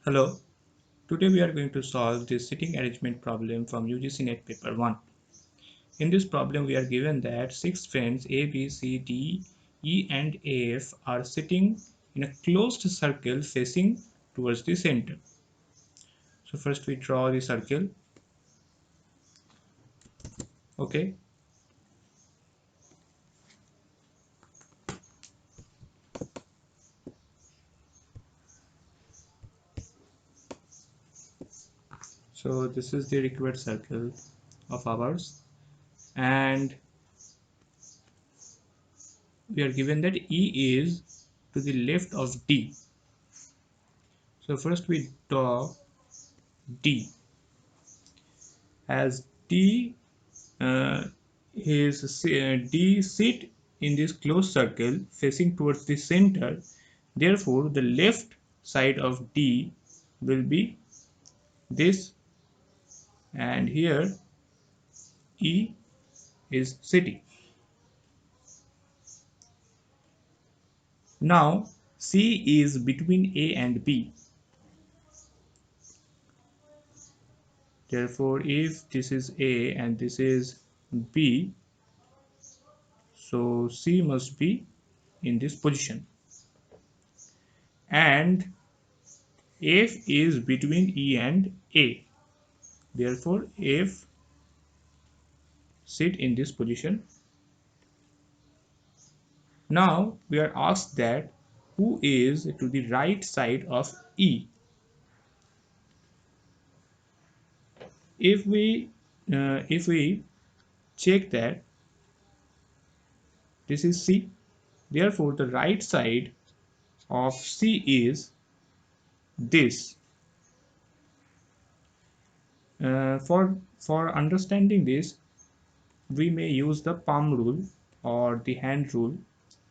Hello, today we are going to solve the sitting arrangement problem from UGC NET paper 1. In this problem we are given that 6 friends A, B, C, D, E and F are sitting in a closed circle facing towards the center. So first we draw the circle. Okay. So this is the required circle of ours, and we are given that E is to the left of D. So first we draw D. As D D sit in this closed circle facing towards the center. Therefore, the left side of D will be this, and here E is sitting. Now, C is between A and B. Therefore, if this is A and this is B, so C must be in this position. And F is between E and A. Therefore, F sit in this position. Now we are asked that who is to the right side of E. If we check that this is C, therefore the right side of C is this. For understanding this, we may use the palm rule or the hand rule,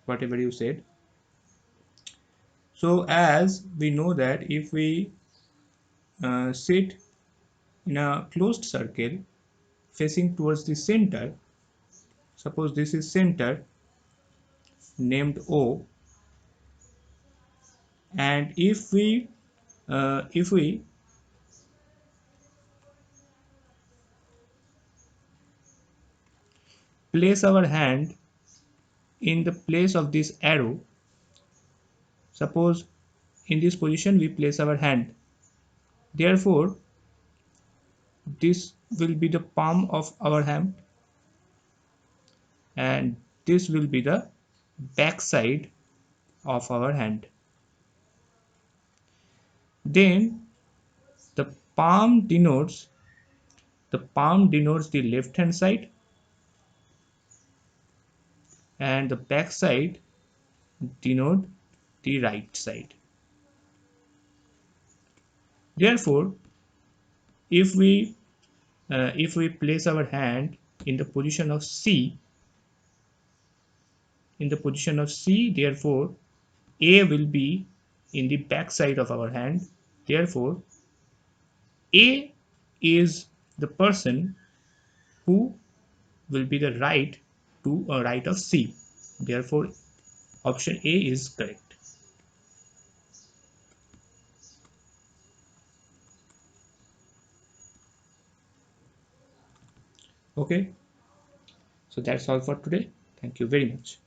whatever you said. So as we know that if we sit in a closed circle facing towards the center, suppose this is center named O, and if we place our hand in the place of this arrow, suppose in this position we place our hand, therefore this will be the palm of our hand and this will be the back side of our hand. Then the palm denotes the left hand side and the back side denote the right side. Therefore, if we place our hand in the position of C, therefore A will be in the back side of our hand. Therefore, A is the person who will be the right of C. Therefore, option A is correct. Okay, so that's all for today. Thank you very much.